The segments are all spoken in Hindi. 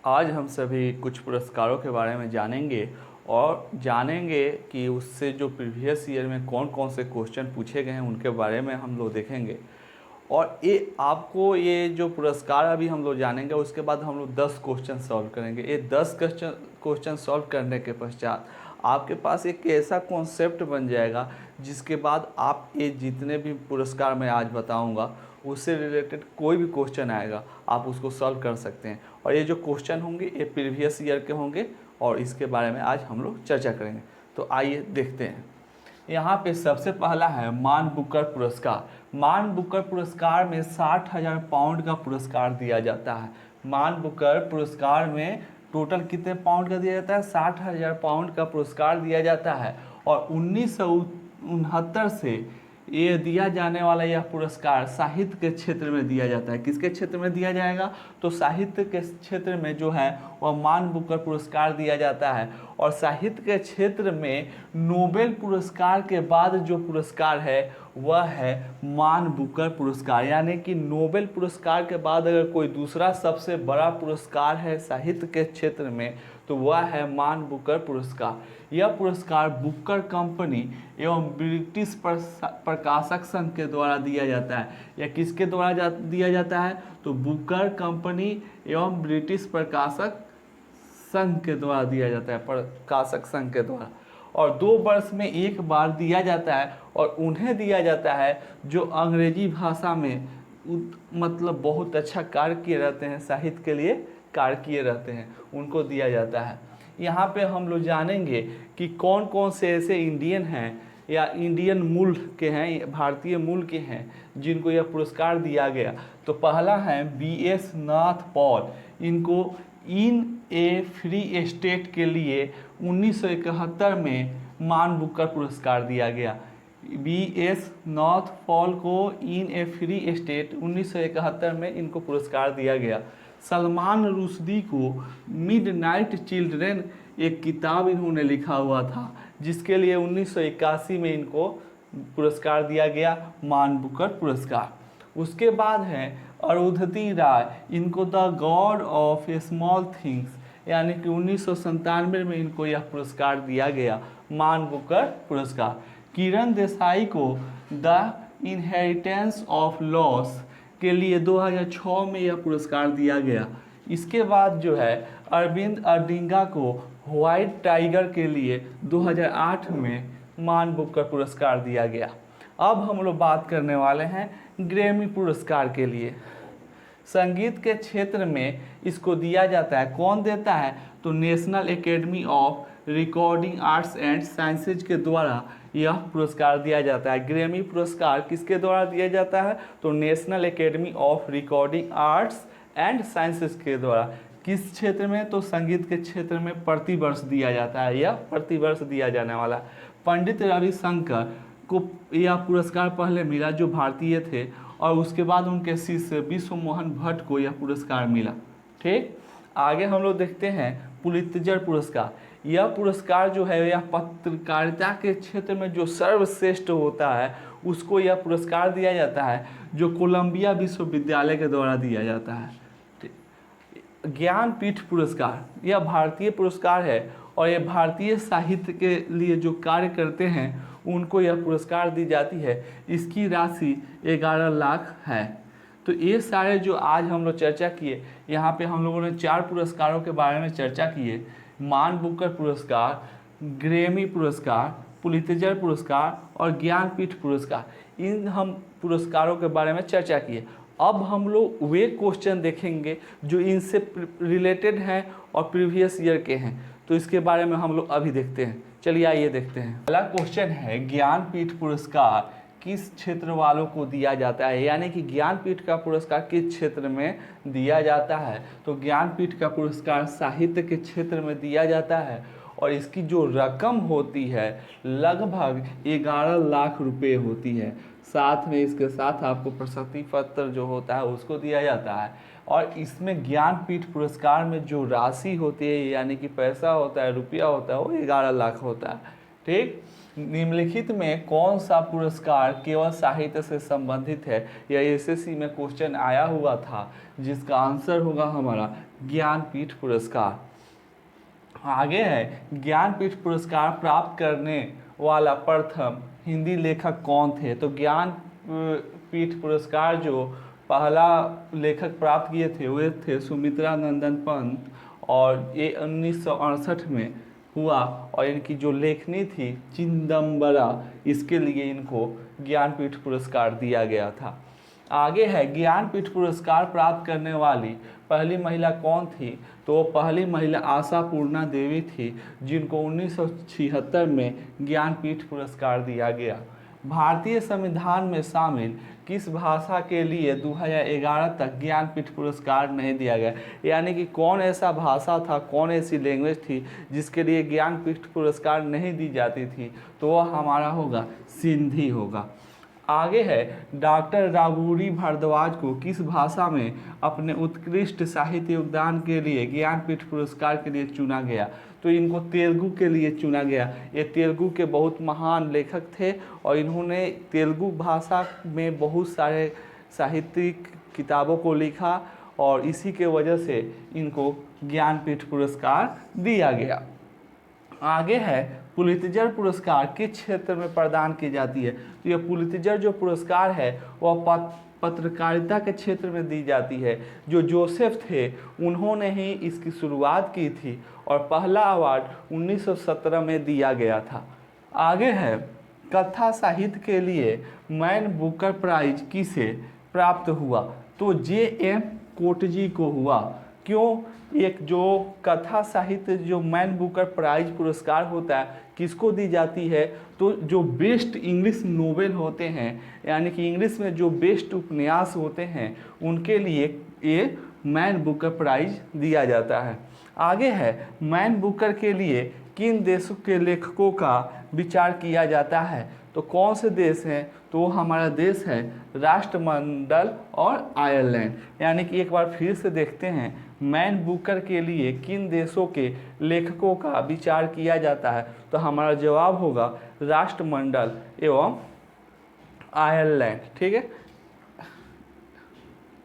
आज हम सभी कुछ पुरस्कारों के बारे में जानेंगे और जानेंगे कि उससे जो प्रीवियस ईयर में कौन कौन से क्वेश्चन पूछे गए हैं उनके बारे में हम लोग देखेंगे। और ये आपको ये जो पुरस्कार अभी हम लोग जानेंगे उसके बाद हम लोग 10 क्वेश्चन सॉल्व करेंगे। ये 10 क्वेश्चन सॉल्व करने के पश्चात आपके पास एक ऐसा कॉन्सेप्ट बन जाएगा जिसके बाद आप ये जितने भी पुरस्कार मैं आज बताऊंगा उससे रिलेटेड कोई भी क्वेश्चन आएगा आप उसको सॉल्व कर सकते हैं। और ये जो क्वेश्चन होंगे ये प्रीवियस ईयर के होंगे और इसके बारे में आज हम लोग चर्चा करेंगे। तो आइए देखते हैं। यहाँ पे सबसे पहला है मान बुकर पुरस्कार। मान बुकर पुरस्कार में 60,000 पाउंड का पुरस्कार दिया जाता है। मान बुकर पुरस्कार में टोटल कितने पाउंड का दिया जाता है? 60,000 पाउंड का पुरस्कार दिया जाता है। और 1969 से ये दिया जाने वाला यह पुरस्कार साहित्य के क्षेत्र में दिया जाता है। किसके क्षेत्र में दिया जाएगा? तो साहित्य के क्षेत्र में जो है वह मान बुकर पुरस्कार दिया जाता है। और साहित्य के क्षेत्र में नोबेल पुरस्कार के बाद जो पुरस्कार है वह है मान बुकर पुरस्कार। यानी कि नोबेल पुरस्कार के बाद अगर कोई दूसरा सबसे बड़ा पुरस्कार है साहित्य के क्षेत्र में तो वह है मान बुकर पुरस्कार। यह पुरस्कार बुकर कंपनी एवं ब्रिटिश प्रकाशक संघ के द्वारा दिया जाता है। या किसके द्वारा दिया जाता है? तो बुकर कंपनी एवं ब्रिटिश प्रकाशक संघ के द्वारा दिया जाता है, प्रकाशक संघ के द्वारा। और 2 वर्ष में एक बार दिया जाता है और उन्हें दिया जाता है जो अंग्रेजी भाषा में मतलब बहुत अच्छा कार्य किए रहते हैं, साहित्य के लिए कार्य किए रहते हैं, उनको दिया जाता है। यहाँ पे हम लोग जानेंगे कि कौन कौन से ऐसे इंडियन हैं या इंडियन मूल के हैं, भारतीय मूल के हैं जिनको यह पुरस्कार दिया गया। तो पहला है BS नाथ पॉल। इनको इन ए फ्री स्टेट के लिए 1971 में मान बुकर पुरस्कार दिया गया। BS नाथ पॉल को इन ए फ्री स्टेट 1971 में इनको पुरस्कार दिया गया। सलमान रुश्दी को मिडनाइट चिल्ड्रेन एक किताब इन्होंने लिखा हुआ था जिसके लिए 1981 में इनको पुरस्कार दिया गया, मान बुकर पुरस्कार। उसके बाद है अरुंधति राय। इनको the God of small things यानी कि 1997 में इनको यह पुरस्कार दिया गया, मान बुकर पुरस्कार। किरण देसाई को द इनहेरिटेंस ऑफ लॉस के लिए 2006 में यह पुरस्कार दिया गया। इसके बाद जो है अरविंद अडिगा को व्हाइट टाइगर के लिए 2008 में मान बुकर पुरस्कार दिया गया। अब हम लोग बात करने वाले हैं ग्रैमी पुरस्कार के लिए। संगीत के क्षेत्र में इसको दिया जाता है। कौन देता है? तो national academy of recording arts and sciences के द्वारा यह पुरस्कार दिया जाता है। ग्रैमी पुरस्कार किसके द्वारा दिया जाता है? तो national academy of recording arts and sciences के द्वारा। किस क्षेत्र में? तो संगीत के क्षेत्र में प्रतिवर्ष दिया जाता है, यह प्रतिवर्ष दिया जाने वाला। पंडित रविशंकर को यह पुरस्कार पहले मिला जो भारतीय थे और उसके बाद उनके शिष्य विश्व मोहन भट्ट को यह पुरस्कार मिला। ठीक, आगे हम लोग देखते हैं पुलित्जर पुरस्कार। यह पुरस्कार जो है यह पत्रकारिता के क्षेत्र में जो सर्वश्रेष्ठ होता है उसको यह पुरस्कार दिया जाता है जो कोलंबिया विश्वविद्यालय के द्वारा दिया जाता है। ज्ञानपीठ पुरस्कार यह भारतीय पुरस्कार है और यह भारतीय साहित्य के लिए जो कार्य करते हैं उनको यह पुरस्कार दी जाती है। इसकी राशि 11 लाख है। तो ये सारे जो आज हम लोग चर्चा किए, यहाँ पे हम लोगों ने 4 पुरस्कारों के बारे में चर्चा किए। मान बुकर पुरस्कार, ग्रैमी पुरस्कार, पुलित्जर पुरस्कार और ज्ञानपीठ पुरस्कार। इन हम पुरस्कारों के बारे में चर्चा किए। अब हम लोग वे क्वेश्चन देखेंगे जो इनसे रिलेटेड हैं और प्रीवियस ईयर के हैं। तो इसके बारे में हम लोग अभी देखते हैं। चलिए आइए देखते हैं। पहला क्वेश्चन है ज्ञानपीठ पुरस्कार किस क्षेत्र वालों को दिया जाता है, यानी कि ज्ञानपीठ का पुरस्कार किस क्षेत्र में दिया जाता है। तो ज्ञानपीठ का पुरस्कार साहित्य के क्षेत्र में दिया जाता है और इसकी जो रकम होती है लगभग 11 लाख रुपए होती है। साथ में इसके साथ आपको प्रशस्ति पत्र जो होता है उसको दिया जाता है। और इसमें ज्ञानपीठ पुरस्कार में जो राशि होती है यानी कि पैसा होता है, रुपया होता है, वो 11 लाख होता है। ठीक। निम्नलिखित में कौन सा पुरस्कार केवल साहित्य से संबंधित है? यह एसएससी में क्वेश्चन आया हुआ था, जिसका आंसर होगा हमारा ज्ञानपीठ पुरस्कार। आगे है, ज्ञानपीठ पुरस्कार प्राप्त करने वाला प्रथम हिंदी लेखक कौन थे? तो ज्ञानपीठ पुरस्कार जो पहला लेखक प्राप्त किए थे वे थे सुमित्रा नंदन पंत, और ये 1968 में हुआ। और इनकी जो लेखनी थी चिदंबरा, इसके लिए इनको ज्ञानपीठ पुरस्कार दिया गया था। आगे है, ज्ञानपीठ पुरस्कार प्राप्त करने वाली पहली महिला कौन थी? तो पहली महिला आशापूर्णा देवी थी, जिनको 1976 में ज्ञानपीठ पुरस्कार दिया गया। भारतीय संविधान में शामिल किस भाषा के लिए 2011 तक ज्ञानपीठ पुरस्कार नहीं दिया गया? यानी कि कौन ऐसा भाषा था, कौन ऐसी लैंग्वेज थी जिसके लिए ज्ञानपीठ पुरस्कार नहीं दी जाती थी? तो वह हमारा होगा सिंधी होगा। आगे है, डॉक्टर राघुरी भारद्वाज को किस भाषा में अपने उत्कृष्ट साहित्य योगदान के लिए ज्ञानपीठ पुरस्कार के लिए चुना गया? तो इनको तेलुगु के लिए चुना गया। ये तेलुगु के बहुत महान लेखक थे और इन्होंने तेलुगु भाषा में बहुत सारे साहित्यिक किताबों को लिखा, और इसी के वजह से इनको ज्ञानपीठ पुरस्कार दिया गया। आगे है, पुलित्जर पुरस्कार किस क्षेत्र में प्रदान की जाती है? तो यह पुलित्जर जो पुरस्कार है वह पत्रकारिता के क्षेत्र में दी जाती है। जो जोसेफ थे उन्होंने ही इसकी शुरुआत की थी, और पहला अवार्ड 1917 में दिया गया था। आगे है, कथा साहित्य के लिए मैन बुकर प्राइज किसे प्राप्त हुआ? तो जे.एम. कोटजी को हुआ। क्यों? एक जो कथा साहित्य जो मैन बुकर प्राइज पुरस्कार होता है किसको दी जाती है? तो जो बेस्ट इंग्लिश नोवेल होते हैं, यानी कि इंग्लिश में जो बेस्ट उपन्यास होते हैं, उनके लिए ये मैन बुकर प्राइज दिया जाता है। आगे है, मैन बुकर के लिए किन देशों के लेखकों का विचार किया जाता है? तो कौन से देश हैं? तो हमारा देश है राष्ट्रमंडल और आयरलैंड। यानी कि एक बार फिर से देखते हैं, मैन बुकर के लिए किन देशों के लेखकों का विचार किया जाता है? तो हमारा जवाब होगा राष्ट्रमंडल एवं आयरलैंड। ठीक है,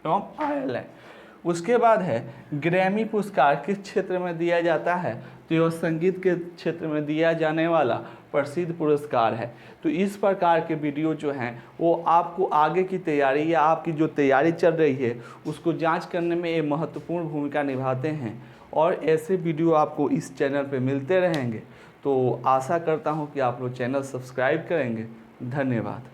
एवं आयरलैंड। उसके बाद है, ग्रैमी पुरस्कार किस क्षेत्र में दिया जाता है? तो यह संगीत के क्षेत्र में दिया जाने वाला प्रसिद्ध पुरस्कार है। तो इस प्रकार के वीडियो जो हैं वो आपको आगे की तैयारी या आपकी जो तैयारी चल रही है उसको जांच करने में ये महत्वपूर्ण भूमिका निभाते हैं, और ऐसे वीडियो आपको इस चैनल पे मिलते रहेंगे। तो आशा करता हूँ कि आप लोग चैनल सब्सक्राइब करेंगे। धन्यवाद।